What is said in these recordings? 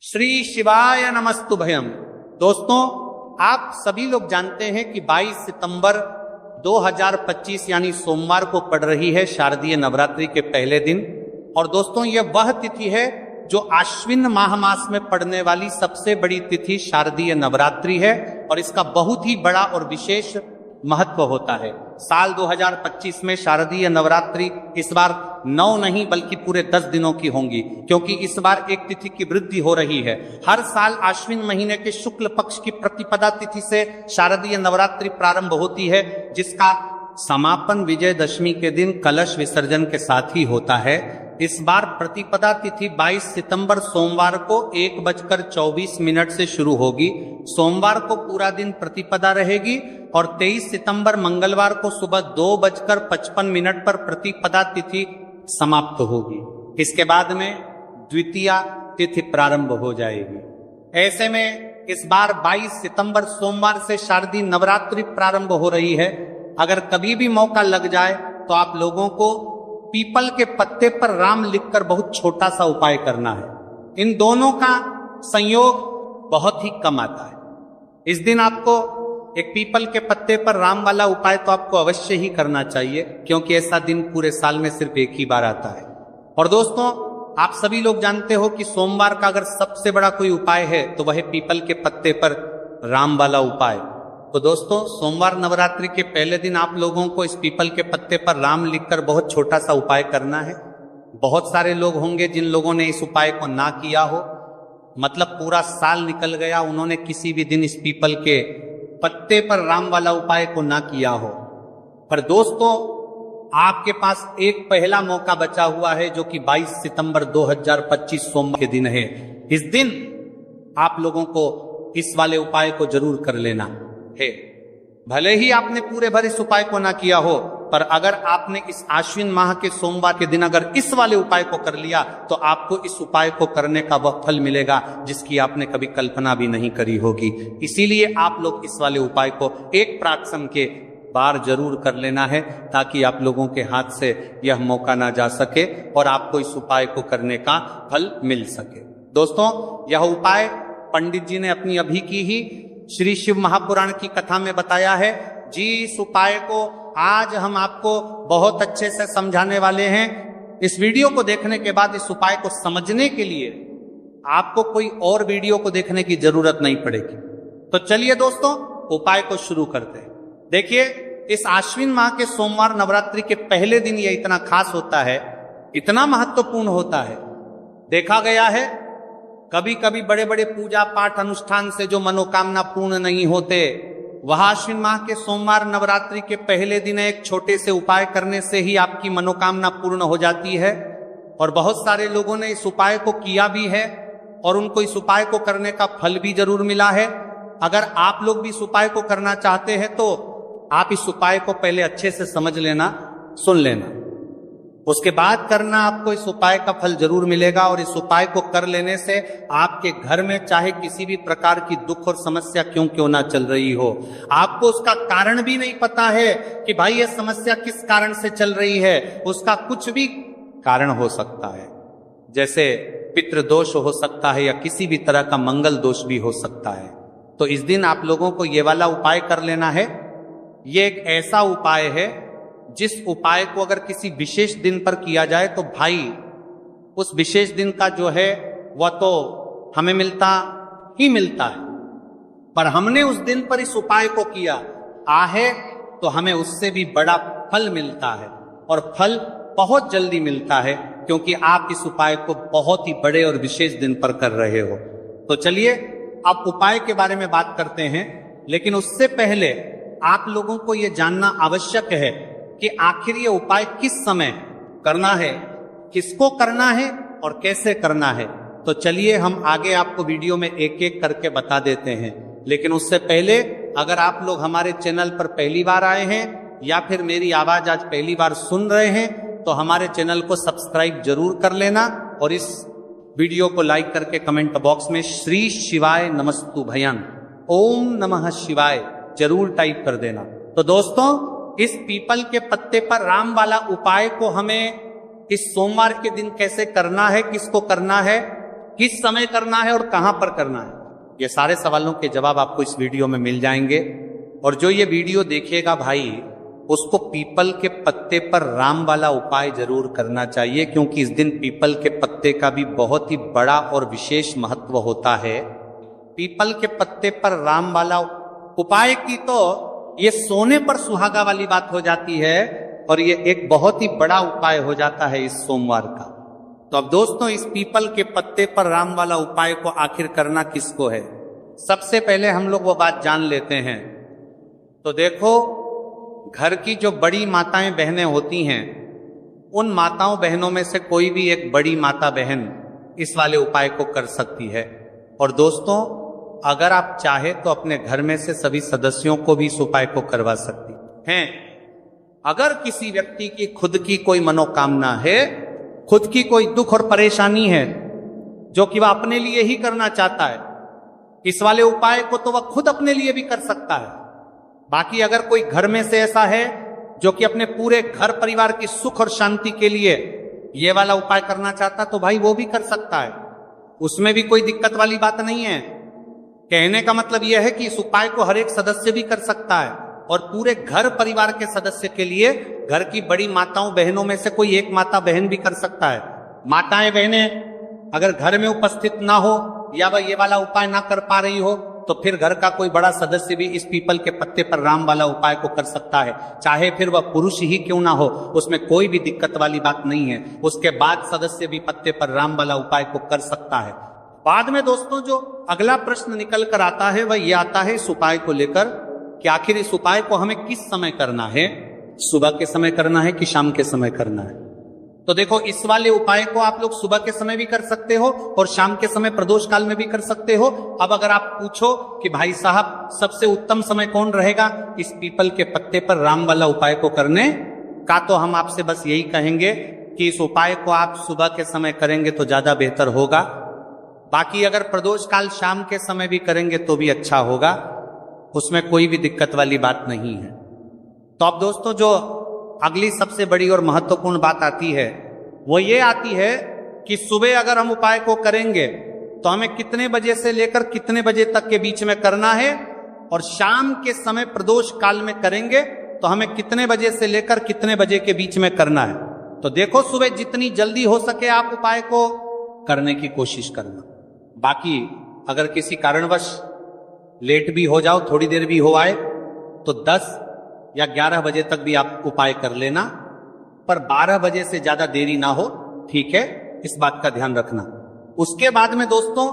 श्री शिवाय नमस्तुभयम्। दोस्तों, आप सभी लोग जानते हैं कि 22 सितंबर 2025 यानी सोमवार को पड़ रही है शारदीय नवरात्रि के पहले दिन। और दोस्तों, यह वह तिथि है जो आश्विन माह मास में पड़ने वाली सबसे बड़ी तिथि शारदीय नवरात्रि है और इसका बहुत ही बड़ा और विशेष महत्व होता है। साल 2025 में शारदीय नवरात्रि इस बार 9 नहीं बल्कि पूरे 10 दिनों की होंगी, क्योंकि इस बार एक तिथि की वृद्धि हो रही है। हर साल आश्विन महीने के शुक्ल पक्ष की प्रतिपदा तिथि से शारदीय नवरात्रि प्रारंभ होती है, जिसका समापन विजयदशमी के दिन कलश विसर्जन के साथ ही होता है। इस बार प्रतिपदा तिथि 22 सितंबर सोमवार को 1:24 से शुरू होगी। सोमवार को पूरा दिन प्रतिपदा रहेगी और 23 सितंबर मंगलवार को सुबह 2:55 पर प्रतिपदा तिथि समाप्त होगी। इसके बाद में द्वितीया तिथि प्रारंभ हो जाएगी। ऐसे में इस बार 22 सितंबर सोमवार से शारदीय नवरात्रि प्रारंभ हो रही है। अगर कभी भी मौका लग जाए तो आप लोगों को पीपल के पत्ते पर राम लिखकर बहुत छोटा सा उपाय करना है। इन दोनों का संयोग बहुत ही कम आता है। इस दिन आपको एक पीपल के पत्ते पर राम वाला उपाय तो आपको अवश्य ही करना चाहिए, क्योंकि ऐसा दिन पूरे साल में सिर्फ एक ही बार आता है। और दोस्तों, आप सभी लोग जानते हो कि सोमवार का अगर सबसे बड़ा कोई उपाय है तो वह पीपल के पत्ते पर राम वाला उपाय। तो दोस्तों, सोमवार नवरात्रि के पहले दिन आप लोगों को इस पीपल के पत्ते पर राम लिखकर बहुत छोटा सा उपाय करना है। बहुत सारे लोग होंगे जिन लोगों ने इस उपाय को ना किया हो, मतलब पूरा साल निकल गया, उन्होंने किसी भी दिन इस पीपल के पत्ते पर राम वाला उपाय को ना किया हो। पर दोस्तों, आपके पास एक पहला मौका बचा हुआ है, जो कि 22 सितंबर 2025 सोमवार के दिन है। इस दिन आप लोगों को इस वाले उपाय को जरूर कर लेना है। भले ही आपने पूरे भर इस उपाय को ना किया हो, पर अगर आपने इस आश्विन माह के सोमवार के दिन अगर इस वाले उपाय को कर लिया तो आपको इस उपाय को करने का वह फल मिलेगा जिसकी आपने कभी कल्पना भी नहीं करी होगी। इसीलिए आप लोग इस वाले उपाय को एक प्राक्षण के बार जरूर कर लेना है, ताकि आप लोगों के हाथ से यह मौका ना जा सके और आपको इस उपाय को करने का फल मिल सके। दोस्तों, यह उपाय पंडित जी ने अपनी अभी की ही श्री शिव महापुराण की कथा में बताया है जी। इस उपाय को आज हम आपको बहुत अच्छे से समझाने वाले हैं। इस वीडियो को देखने के बाद इस उपाय को समझने के लिए आपको कोई और वीडियो को देखने की जरूरत नहीं पड़ेगी। तो चलिए दोस्तों, उपाय को शुरू करते हैं। देखिए, इस आश्विन माह के सोमवार नवरात्रि के पहले दिन यह इतना खास होता है, इतना महत्वपूर्ण होता है। देखा गया है कभी कभी बड़े बड़े पूजा पाठ अनुष्ठान से जो मनोकामना पूर्ण नहीं होते, वह आश्विन माह के सोमवार नवरात्रि के पहले दिन एक छोटे से उपाय करने से ही आपकी मनोकामना पूर्ण हो जाती है। और बहुत सारे लोगों ने इस उपाय को किया भी है और उनको इस उपाय को करने का फल भी जरूर मिला है। अगर आप लोग भी इस उपाय को करना चाहते हैं तो आप इस उपाय को पहले अच्छे से समझ लेना, सुन लेना, उसके बाद करना। आपको इस उपाय का फल जरूर मिलेगा और इस उपाय को कर लेने से आपके घर में चाहे किसी भी प्रकार की दुख और समस्या क्यों ना चल रही हो, आपको उसका कारण भी नहीं पता है कि भाई ये समस्या किस कारण से चल रही है, उसका कुछ भी कारण हो सकता है। जैसे पितृदोष हो सकता है या किसी भी तरह का मंगल दोष भी हो सकता है। तो इस दिन आप लोगों को ये वाला उपाय कर लेना है। ये एक ऐसा उपाय है जिस उपाय को अगर किसी विशेष दिन पर किया जाए तो भाई उस विशेष दिन का जो है वह तो हमें मिलता ही मिलता है, पर हमने उस दिन पर इस उपाय को किया आहे तो हमें उससे भी बड़ा फल मिलता है और फल बहुत जल्दी मिलता है, क्योंकि आप इस उपाय को बहुत ही बड़े और विशेष दिन पर कर रहे हो। तो चलिए अब उपाय के बारे में बात करते हैं, लेकिन उससे पहले आप लोगों को यह जानना आवश्यक है कि आखिर ये उपाय किस समय करना है, किसको करना है और कैसे करना है। तो चलिए हम आगे आपको वीडियो में एक एक करके बता देते हैं। लेकिन उससे पहले, अगर आप लोग हमारे चैनल पर पहली बार आए हैं या फिर मेरी आवाज आज पहली बार सुन रहे हैं, तो हमारे चैनल को सब्सक्राइब जरूर कर लेना और इस वीडियो को लाइक करके कमेंट बॉक्स में श्री शिवाय नमस्तुभयम्, ओम नमः शिवाय जरूर टाइप कर देना। तो दोस्तों, इस पीपल के पत्ते पर राम वाला उपाय को हमें इस सोमवार के दिन कैसे करना है, किसको करना है, किस समय करना है और कहां पर करना है, ये सारे सवालों के जवाब आपको इस वीडियो में मिल जाएंगे। और जो ये वीडियो देखेगा भाई, उसको पीपल के पत्ते पर राम वाला उपाय जरूर करना चाहिए, क्योंकि इस दिन पीपल के पत्ते का भी बहुत ही बड़ा और विशेष महत्व होता है। पीपल के पत्ते पर राम वाला उपाय की तो ये सोने पर सुहागा वाली बात हो जाती है, और ये एक बहुत ही बड़ा उपाय हो जाता है इस सोमवार का। तो अब दोस्तों, इस पीपल के पत्ते पर राम वाला उपाय को आखिर करना किसको है, सबसे पहले हम लोग वो बात जान लेते हैं। तो देखो, घर की जो बड़ी माताएं बहनें होती हैं, उन माताओं बहनों में से कोई भी एक बड़ी माता बहन इस वाले उपाय को कर सकती है। और दोस्तों, अगर आप चाहे तो अपने घर में से सभी सदस्यों को भी इस उपाय को करवा सकती हैं। अगर किसी व्यक्ति की खुद की कोई मनोकामना है, खुद की कोई दुख और परेशानी है जो कि वह अपने लिए ही करना चाहता है, इस वाले उपाय को तो वह खुद अपने लिए भी कर सकता है। बाकी अगर कोई घर में से ऐसा है जो कि अपने पूरे घर परिवार की सुख और शांति के लिए ये वाला उपाय करना चाहता, तो भाई वो भी कर सकता है, उसमें भी कोई दिक्कत वाली बात नहीं है। कहने का मतलब यह है कि इस उपाय को हर एक सदस्य भी कर सकता है, और पूरे घर परिवार के सदस्य के लिए घर की बड़ी माताओं बहनों में से कोई एक माता बहन भी कर सकता है। माताएं बहनें अगर घर में उपस्थित ना हो या वह ये वाला उपाय ना कर पा रही हो, तो फिर घर का कोई बड़ा सदस्य भी इस पीपल के पत्ते पर राम वाला उपाय को कर सकता है, चाहे फिर वह पुरुष ही क्यों ना हो, उसमें कोई भी दिक्कत वाली बात नहीं है। उसके बाद सदस्य भी पत्ते पर राम वाला उपाय को कर सकता है। बाद में दोस्तों, जो अगला प्रश्न निकल कर आता है वह यह आता है इस उपाय को लेकर कि आखिर इस उपाय को हमें किस समय करना है, सुबह के समय करना है कि शाम के समय करना है। तो देखो, इस वाले उपाय को आप लोग सुबह के समय भी कर सकते हो और शाम के समय प्रदोष काल में भी कर सकते हो। अब अगर आप पूछो कि भाई साहब सबसे उत्तम समय कौन रहेगा इस पीपल के पत्ते पर राम वाला उपाय को करने का, तो हम आपसे बस यही कहेंगे कि इस उपाय को आप सुबह के समय करेंगे तो ज्यादा बेहतर होगा। बाकी अगर प्रदोष काल शाम के समय भी करेंगे तो भी अच्छा होगा, उसमें कोई भी दिक्कत वाली बात नहीं है। तो अब दोस्तों, जो अगली सबसे बड़ी और महत्वपूर्ण बात आती है वो ये आती है कि सुबह अगर हम उपाय को करेंगे तो हमें कितने बजे से लेकर कितने बजे तक के बीच में करना है, और शाम के समय प्रदोष काल में करेंगे तो हमें कितने बजे से लेकर कितने बजे के बीच में करना है। तो देखो, सुबह जितनी जल्दी हो सके आप उपाय को करने की कोशिश करना। बाकी अगर किसी कारणवश लेट भी हो जाओ, थोड़ी देर भी हो आए, तो 10 या 11 बजे तक भी आप उपाय कर लेना, पर 12 बजे से ज्यादा देरी ना हो, ठीक है, इस बात का ध्यान रखना। उसके बाद में दोस्तों,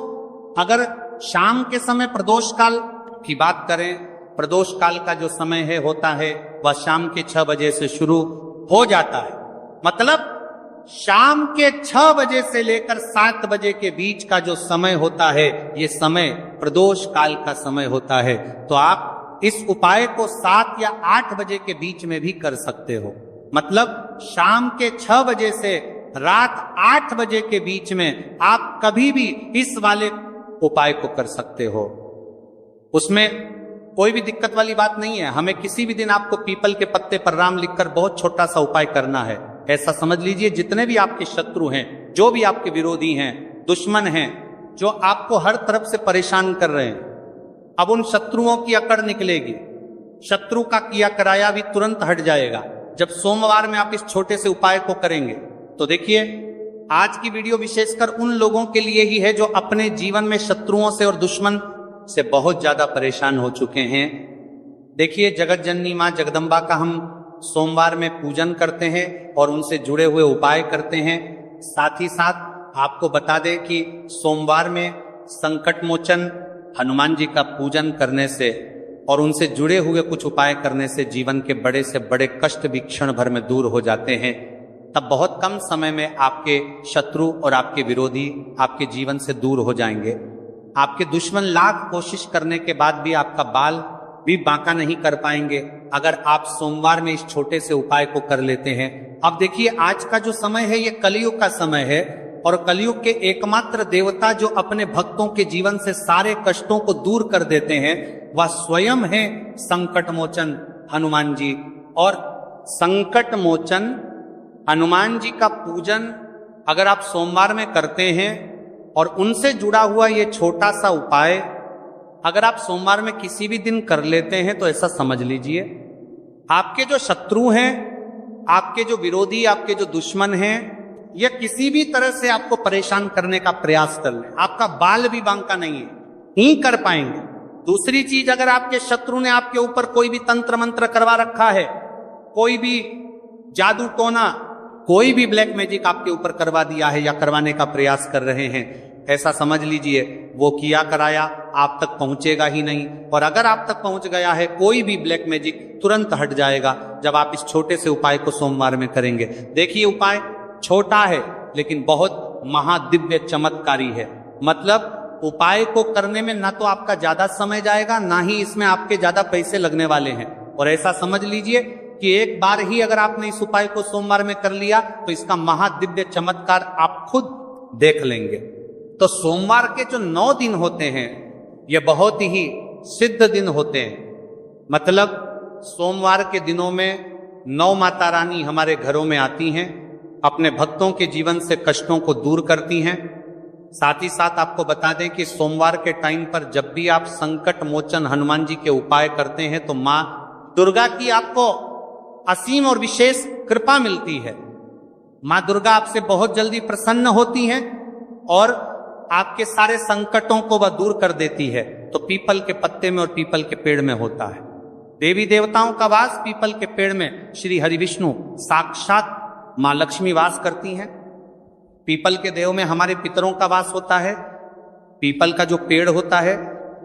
अगर शाम के समय प्रदोष काल की बात करें, प्रदोष काल का जो समय है होता है वह शाम के 6 बजे से शुरू हो जाता है। मतलब शाम के 6 बजे से लेकर 7 बजे के बीच का जो समय होता है, ये समय प्रदोष काल का समय होता है। तो आप इस उपाय को 7 या 8 बजे के बीच में भी कर सकते हो। मतलब शाम के 6 बजे से रात 8 बजे के बीच में आप कभी भी इस वाले उपाय को कर सकते हो, उसमें कोई भी दिक्कत वाली बात नहीं है। हमें किसी भी दिन आपको पीपल के पत्ते पर राम लिखकर बहुत छोटा सा उपाय करना है। ऐसा समझ लीजिए, जितने भी आपके शत्रु हैं, जो भी आपके विरोधी हैं, दुश्मन हैं, जो आपको हर तरफ से परेशान कर रहे हैं, अब उन शत्रुओं की अकड़ निकलेगी। शत्रु का किया कराया भी तुरंत हट जाएगा जब सोमवार में आप इस छोटे से उपाय को करेंगे। तो देखिए, आज की वीडियो विशेषकर उन लोगों के लिए ही है जो अपने जीवन में शत्रुओं से और दुश्मन से बहुत ज्यादा परेशान हो चुके हैं। देखिए, जगत जननी मां जगदम्बा का हम सोमवार में पूजन करते हैं और उनसे जुड़े हुए उपाय करते हैं। साथ ही साथ आपको बता दें कि सोमवार में संकट मोचन हनुमान जी का पूजन करने से और उनसे जुड़े हुए कुछ उपाय करने से जीवन के बड़े से बड़े कष्ट भी क्षण भर में दूर हो जाते हैं। तब बहुत कम समय में आपके शत्रु और आपके विरोधी आपके जीवन से दूर हो जाएंगे। आपके दुश्मन लाख कोशिश करने के बाद भी आपका बाल भी बांका नहीं कर पाएंगे अगर आप सोमवार में इस छोटे से उपाय को कर लेते हैं। अब देखिए, आज का जो समय है ये कलयुग का समय है, और कलयुग के एकमात्र देवता जो अपने भक्तों के जीवन से सारे कष्टों को दूर कर देते हैं वह स्वयं है संकट मोचन हनुमान जी। और संकट मोचन हनुमान जी का पूजन अगर आप सोमवार में करते हैं और उनसे जुड़ा हुआ ये छोटा सा उपाय अगर आप सोमवार में किसी भी दिन कर लेते हैं तो ऐसा समझ लीजिए, आपके जो शत्रु हैं, आपके जो विरोधी, आपके जो दुश्मन हैं, ये किसी भी तरह से आपको परेशान करने का प्रयास कर ले, आपका बाल भी बांका नहीं है, ही कर पाएंगे। दूसरी चीज, अगर आपके शत्रु ने आपके ऊपर कोई भी तंत्र मंत्र करवा रखा है, कोई भी जादू टोना, कोई भी ब्लैक मैजिक आपके ऊपर करवा दिया है या करवाने का प्रयास कर रहे हैं, ऐसा समझ लीजिए वो किया कराया आप तक पहुंचेगा ही नहीं। और अगर आप तक पहुंच गया है कोई भी ब्लैक मैजिक, तुरंत हट जाएगा जब आप इस छोटे से उपाय को सोमवार में करेंगे। देखिए, उपाय छोटा है लेकिन बहुत महादिव्य चमत्कारी है। मतलब उपाय को करने में ना तो आपका ज्यादा समय जाएगा, ना ही इसमें आपके ज्यादा पैसे लगने वाले हैं। और ऐसा समझ लीजिए कि एक बार ही अगर आपने इस उपाय को सोमवार में कर लिया तो इसका महादिव्य चमत्कार आप खुद देख लेंगे। तो सोमवार के जो 9 दिन होते हैं ये बहुत ही सिद्ध दिन होते हैं। मतलब सोमवार के दिनों में 9 माता रानी हमारे घरों में आती हैं, अपने भक्तों के जीवन से कष्टों को दूर करती हैं। साथ ही साथ आपको बता दें कि सोमवार के टाइम पर जब भी आप संकट मोचन हनुमान जी के उपाय करते हैं तो माँ दुर्गा की आपको असीम और विशेष कृपा मिलती है। माँ दुर्गा आपसे बहुत जल्दी प्रसन्न होती हैं और आपके सारे संकटों को वह दूर कर देती है। तो पीपल के पत्ते में और पीपल के पेड़ में होता है। देवी देवताओं का वास पीपल के पेड़ में श्री हरि विष्णु साक्षात माँ लक्ष्मी वास करती हैं। पीपल के देव में हमारे पितरों का वास होता है। पीपल का जो पेड़ होता है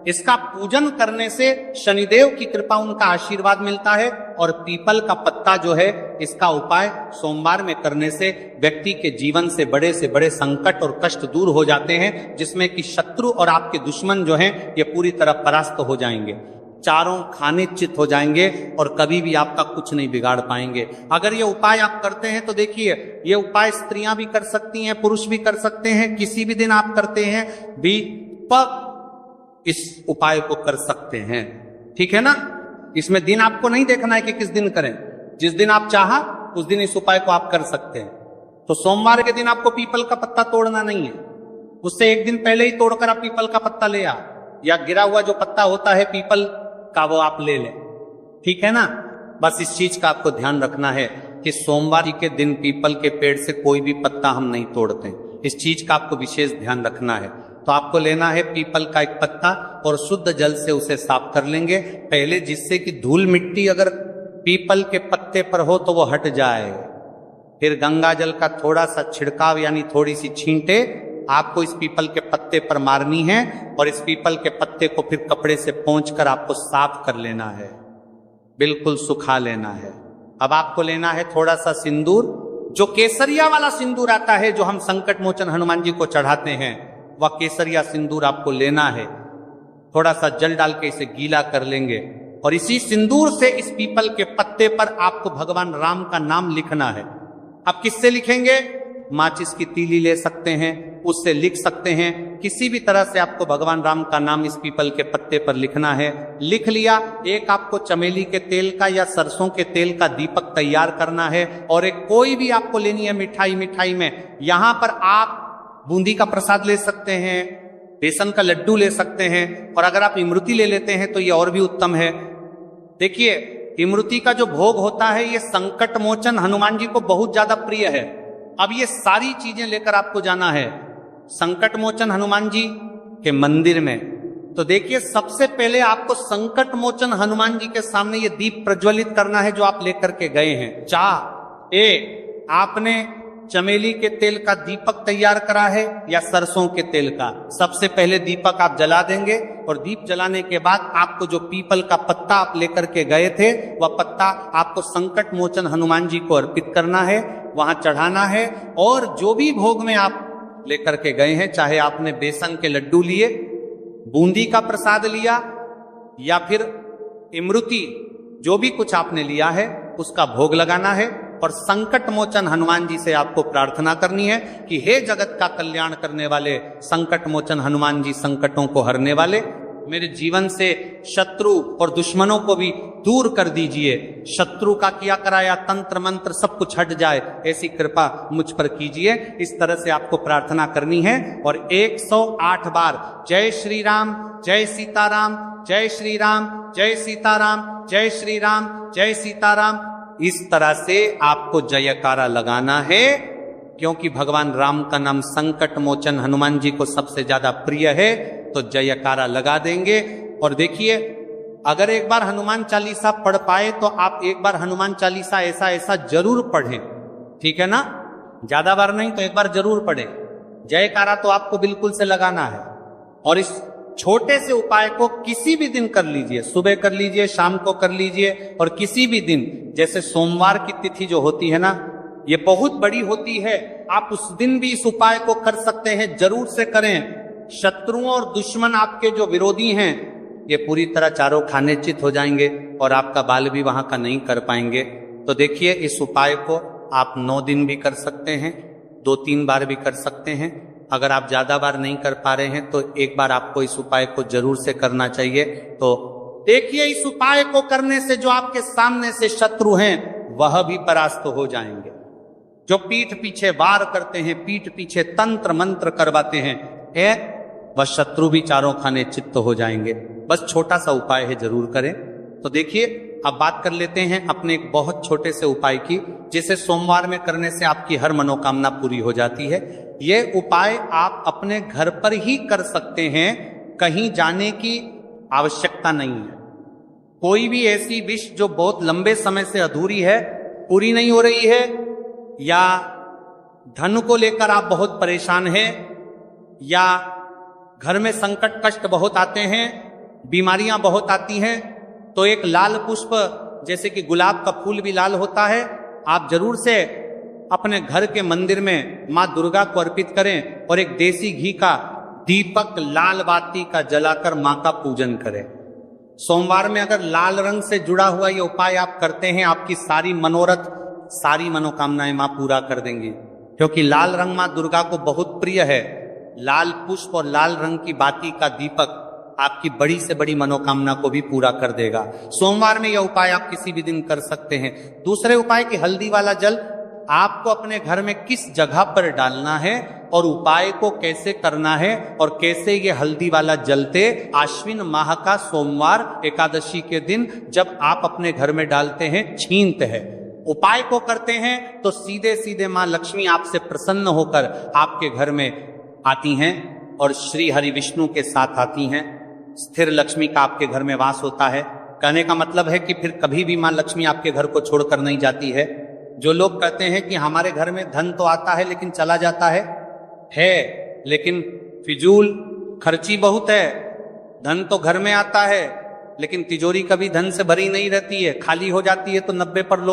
इसका पूजन करने से शनिदेव की कृपा, उनका आशीर्वाद मिलता है। और पीपल का पत्ता जो है इसका उपाय सोमवार में करने से व्यक्ति के जीवन से बड़े संकट और कष्ट दूर हो जाते हैं, जिसमें कि शत्रु और आपके दुश्मन जो हैं ये पूरी तरह परास्त हो जाएंगे, चारों खाने चित हो जाएंगे और कभी भी आपका कुछ नहीं बिगाड़ पाएंगे। अगर ये उपाय आप करते हैं तो देखिए, ये उपाय स्त्रियां भी कर सकती हैं, पुरुष भी कर सकते हैं। किसी भी दिन आप करते हैं भी इस उपाय को कर सकते हैं, ठीक है ना। इसमें दिन आपको नहीं देखना है कि किस दिन करें, जिस दिन आप चाहा उस दिन इस उपाय को आप कर सकते हैं। तो सोमवार के दिन आपको पीपल का पत्ता तोड़ना नहीं है, उससे एक दिन पहले ही तोड़कर आप पीपल का पत्ता ले आ, या गिरा हुआ जो पत्ता होता है पीपल का वो आप ले लें, ठीक है ना। बस इस चीज का आपको ध्यान रखना है कि सोमवार के दिन पीपल के पेड़ से कोई भी पत्ता हम नहीं तोड़ते, इस चीज का आपको विशेष ध्यान रखना है। तो आपको लेना है पीपल का एक पत्ता और शुद्ध जल से उसे साफ कर लेंगे पहले, जिससे कि धूल मिट्टी अगर पीपल के पत्ते पर हो तो वो हट जाए। फिर गंगा जल का थोड़ा सा छिड़काव यानी थोड़ी सी छींटे आपको इस पीपल के पत्ते पर मारनी है और इस पीपल के पत्ते को फिर कपड़े से पोंछकर आपको साफ कर लेना है, बिल्कुल सुखा लेना है। अब आपको लेना है थोड़ा सा सिंदूर, जो केसरिया वाला सिंदूर आता है जो हम संकट मोचन हनुमान जी को चढ़ाते हैं, वह केसरिया सिंदूर आपको लेना है। थोड़ा सा जल डाल के इसे गीला कर लेंगे और इसी सिंदूर से इस पीपल के पत्ते पर आपको भगवान राम का नाम लिखना है। अब किससे लिखेंगे? माचिस की तीली ले सकते हैं, उससे लिख सकते हैं। किसी भी तरह से आपको भगवान राम का नाम इस पीपल के पत्ते पर लिखना है। लिख लिया, एक आपको चमेली के तेल का या सरसों के तेल का दीपक तैयार करना है और एक कोई भी आपको लेनी है मिठाई में। यहां पर आप बूंदी का प्रसाद ले सकते हैं, बेसन का लड्डू ले सकते हैं, और अगर आप इमरती ले लेते हैं तो ये और भी उत्तम है। देखिए, इमरती का जो भोग होता है ये संकट मोचन हनुमान जी को बहुत ज्यादा प्रिय है। अब ये सारी चीजें लेकर आपको जाना है संकट मोचन हनुमान जी के मंदिर में। तो देखिए, सबसे पहले आपको संकट मोचन हनुमान जी के सामने ये दीप प्रज्वलित करना है जो आप लेकर के गए हैं। आपने चमेली के तेल का दीपक तैयार करा है या सरसों के तेल का? सबसे पहले दीपक आप जला देंगे और दीप जलाने के बाद आपको जो पीपल का पत्ता आप लेकर के गए थे वह पत्ता आपको संकट मोचन हनुमान जी को अर्पित करना है, वहां चढ़ाना है। और जो भी भोग में आप लेकर के गए हैं, चाहे आपने बेसन के लड्डू लिए, बूंदी का प्रसाद लिया या फिर इमरती, जो भी कुछ आपने लिया है उसका भोग लगाना है। और संकट मोचन हनुमान जी से आपको प्रार्थना करनी है कि हे जगत का कल्याण करने वाले संकट मोचन हनुमान जी, संकटों को हरने वाले, मेरे जीवन से शत्रु और दुश्मनों को भी दूर कर दीजिए। शत्रु का किया कराया तंत्र मंत्र सब कुछ हट जाए, ऐसी कृपा मुझ पर कीजिए। इस तरह से आपको प्रार्थना करनी है और 108 बार जय श्री राम, जय सीताराम, जय श्री राम, जय सीताराम, जय श्री राम, जय सीताराम, इस तरह से आपको जयकारा लगाना है। क्योंकि भगवान राम का नाम संकट मोचन हनुमान जी को सबसे ज्यादा प्रिय है, तो जयकारा लगा देंगे। और देखिए, अगर एक बार हनुमान चालीसा पढ़ पाए तो आप एक बार हनुमान चालीसा ऐसा ऐसा जरूर पढ़ें, ठीक है ना। ज्यादा बार नहीं तो एक बार जरूर पढ़ें। जयकारा तो आपको बिल्कुल से लगाना है। और इस छोटे से उपाय को किसी भी दिन कर लीजिए, सुबह कर लीजिए, शाम को कर लीजिए, और किसी भी दिन, जैसे सोमवार की तिथि जो होती है ना, ये बहुत बड़ी होती है, आप उस दिन भी इस उपाय को कर सकते हैं, जरूर से करें। शत्रुओं और दुश्मन आपके जो विरोधी हैं ये पूरी तरह चारों खाने चित हो जाएंगे और आपका बाल भी वहां का नहीं कर पाएंगे। तो देखिए, इस उपाय को आप 9 दिन भी कर सकते हैं, 2-3 बार भी कर सकते हैं। अगर आप ज्यादा बार नहीं कर पा रहे हैं तो एक बार आपको इस उपाय को जरूर से करना चाहिए। तो देखिए, इस उपाय को करने से जो आपके सामने से शत्रु हैं वह भी परास्त हो जाएंगे। जो पीठ पीछे वार करते हैं, पीठ पीछे तंत्र मंत्र करवाते हैं, वह शत्रु भी चारों खाने चित्त हो जाएंगे। बस छोटा सा उपाय है, जरूर करें। तो देखिए, अब बात कर लेते हैं अपने एक बहुत छोटे से उपाय की, जिसे सोमवार में करने से आपकी हर मनोकामना पूरी हो जाती है। ये उपाय आप अपने घर पर ही कर सकते हैं, कहीं जाने की आवश्यकता नहीं है। कोई भी ऐसी विश जो बहुत लंबे समय से अधूरी है, पूरी नहीं हो रही है, या धन को लेकर आप बहुत परेशान हैं, या घर में संकट कष्ट बहुत आते हैं, बीमारियां बहुत आती हैं, तो एक लाल पुष्प, जैसे कि गुलाब का फूल भी लाल होता है, आप जरूर से अपने घर के मंदिर में मां दुर्गा को अर्पित करें और एक देसी घी का दीपक लाल बाती का जलाकर मां का पूजन करें। सोमवार में अगर लाल रंग से जुड़ा हुआ ये उपाय आप करते हैं, आपकी सारी मनोरथ, सारी मनोकामनाएं मां पूरा कर देंगी। क्योंकि लाल रंग मां दुर्गा को बहुत प्रिय है। लाल पुष्प और लाल रंग की बाती का दीपक आपकी बड़ी से बड़ी मनोकामना को भी पूरा कर देगा। सोमवार में यह उपाय आप किसी भी दिन कर सकते हैं। दूसरे उपाय की हल्दी वाला जल आपको अपने घर में किस जगह पर डालना है और उपाय को कैसे करना है और कैसे ये हल्दी वाला जलते, आश्विन माह का सोमवार एकादशी के दिन जब आप अपने घर में डालते हैं, छीनते हैं, उपाय को करते हैं, तो सीधे सीधे मां लक्ष्मी आपसे प्रसन्न होकर आपके घर में आती हैं और श्री हरि विष्णु के साथ आती हैं। स्थिर लक्ष्मी का आपके घर में वास होता है। कहने का मतलब है कि फिर कभी भी मां लक्ष्मी आपके घर को छोड़कर नहीं जाती है। जो लोग कहते हैं कि हमारे घर में धन तो आता है लेकिन चला जाता है लेकिन फिजूल खर्ची बहुत है। धन तो घर में आता है लेकिन तिजोरी कभी धन से भरी नहीं रहती है, खाली हो जाती है। तो 90 पर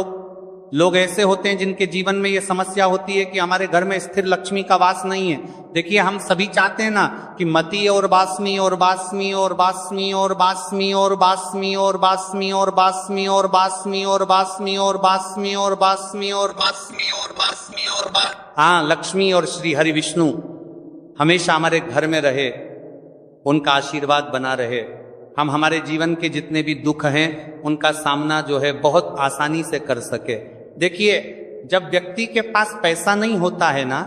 लोग ऐसे होते हैं जिनके जीवन में ये समस्या होती है कि हमारे घर में स्थिर लक्ष्मी का वास नहीं है। देखिए, हम सभी चाहते हैं ना कि मती और बास्मी और बास्मी और बास्मी और बास्मी और बास्मी और बास्मी और बास्मी और बास्मी और बास्मी और बास्मी और बास्मी और बास्मी और बास्मी और हाँ, लक्ष्मी और श्री हरि विष्णु हमेशा हमारे घर में रहे, उनका आशीर्वाद बना रहे। हम हमारे जीवन के जितने भी दुख हैं उनका सामना जो है बहुत आसानी से कर सके। देखिए, जब व्यक्ति के पास पैसा नहीं होता है ना,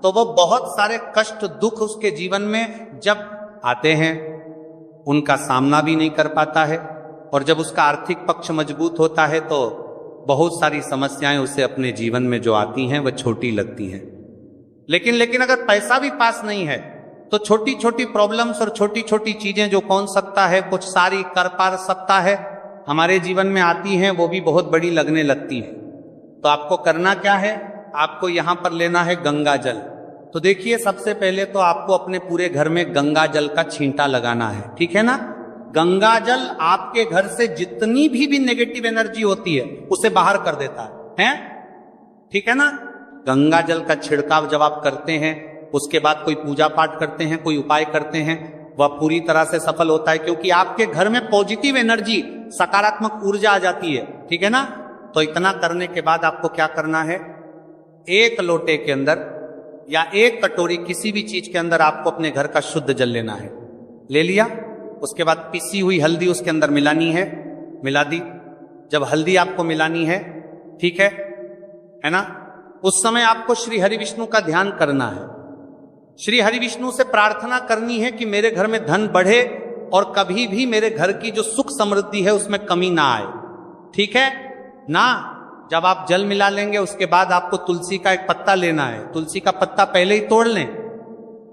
तो वो बहुत सारे कष्ट दुख उसके जीवन में जब आते हैं उनका सामना भी नहीं कर पाता है, और जब उसका आर्थिक पक्ष मजबूत होता है तो बहुत सारी समस्याएं उसे अपने जीवन में जो आती हैं वह छोटी लगती हैं। लेकिन अगर पैसा भी पास नहीं है तो छोटी छोटी प्रॉब्लम्स और छोटी छोटी चीजें जो कौन सकता है, कुछ सारी कर पा सकता है, हमारे जीवन में आती हैं, वो भी बहुत बड़ी लगने लगती हैं। तो आपको करना क्या है, आपको यहां पर लेना है गंगा जल। तो देखिए, सबसे पहले तो आपको अपने पूरे घर में गंगा जल का छींटा लगाना है, ठीक है ना। गंगा जल आपके घर से जितनी भी नेगेटिव एनर्जी होती है उसे बाहर कर देता है, ठीक है ना। गंगा जल का छिड़काव जब आप करते हैं, उसके बाद कोई पूजा पाठ करते हैं, कोई उपाय करते हैं, वह पूरी तरह से सफल होता है, क्योंकि आपके घर में पॉजिटिव एनर्जी, सकारात्मक ऊर्जा आ जाती है, ठीक है ना। तो इतना करने के बाद आपको क्या करना है, एक लोटे के अंदर या एक कटोरी किसी भी चीज के अंदर आपको अपने घर का शुद्ध जल लेना है। ले लिया, उसके बाद पिसी हुई हल्दी उसके अंदर मिलानी है, मिला दी। जब हल्दी आपको मिलानी है, ठीक है ना, उस समय आपको श्री हरि विष्णु का ध्यान करना है। श्री हरि विष्णु से प्रार्थना करनी है कि मेरे घर में धन बढ़े और कभी भी मेरे घर की जो सुख समृद्धि है उसमें कमी ना आए, ठीक है ना। जब आप जल मिला लेंगे उसके बाद आपको तुलसी का एक पत्ता लेना है। तुलसी का पत्ता पहले ही तोड़ लें।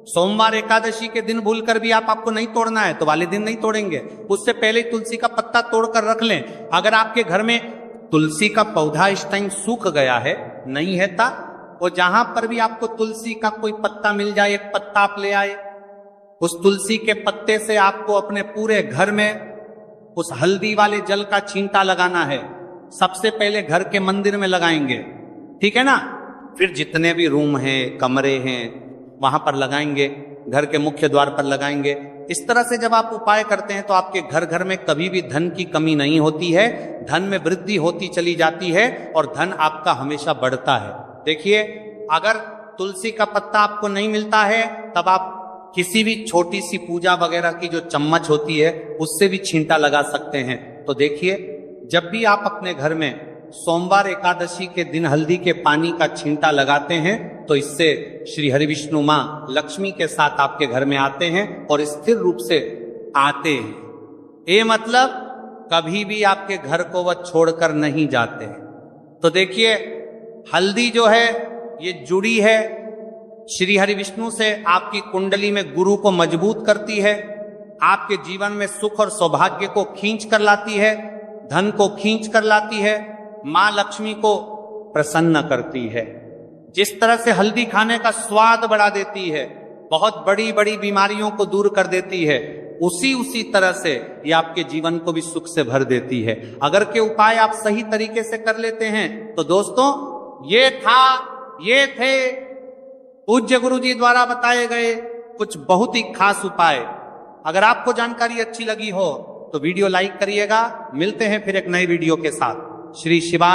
सोमवार एकादशी के दिन भूलकर भी आपको नहीं तोड़ना है तो वाले दिन नहीं तोड़ेंगे, उससे पहले ही तुलसी का पत्ता तोड़कर रख लें। अगर आपके घर में तुलसी का पौधा इस टाइम सूख गया है, नहीं है था, और जहां पर भी आपको तुलसी का कोई पत्ता मिल जाए, एक पत्ता आप ले आए, उस तुलसी के पत्ते से आपको अपने पूरे घर में उस हल्दी वाले जल का छींटा लगाना है। सबसे पहले घर के मंदिर में लगाएंगे, ठीक है ना, फिर जितने भी रूम हैं, कमरे हैं, वहां पर लगाएंगे, घर के मुख्य द्वार पर लगाएंगे। इस तरह से जब आप उपाय करते हैं तो आपके घर घर में कभी भी धन की कमी नहीं होती है, धन में वृद्धि होती चली जाती है और धन आपका हमेशा बढ़ता है। देखिए, अगर तुलसी का पत्ता आपको नहीं मिलता है तब आप किसी भी छोटी सी पूजा वगैरह की जो चम्मच होती है उससे भी छींटा लगा सकते हैं। तो देखिए, जब भी आप अपने घर में सोमवार एकादशी के दिन हल्दी के पानी का छींटा लगाते हैं तो इससे श्री हरि विष्णु मां लक्ष्मी के साथ आपके घर में आते हैं और स्थिर रूप से आते हैं। ये मतलब कभी भी आपके घर को वह छोड़कर नहीं जाते। तो देखिए, हल्दी जो है ये जुड़ी है श्री हरि विष्णु से, आपकी कुंडली में गुरु को मजबूत करती है, आपके जीवन में सुख और सौभाग्य को खींच कर लाती है, धन को खींच कर लाती है, मां लक्ष्मी को प्रसन्न करती है। जिस तरह से हल्दी खाने का स्वाद बढ़ा देती है, बहुत बड़ी बड़ी बीमारियों को दूर कर देती है, उसी तरह से ये आपके जीवन को भी सुख से भर देती है। अगर के उपाय आप सही तरीके से कर लेते हैं तो दोस्तों, ये थे पूज्य गुरु जी द्वारा बताए गए कुछ बहुत ही खास उपाय। अगर आपको जानकारी अच्छी लगी हो तो वीडियो लाइक करिएगा। मिलते हैं फिर एक नए वीडियो के साथ। श्री शिवाय।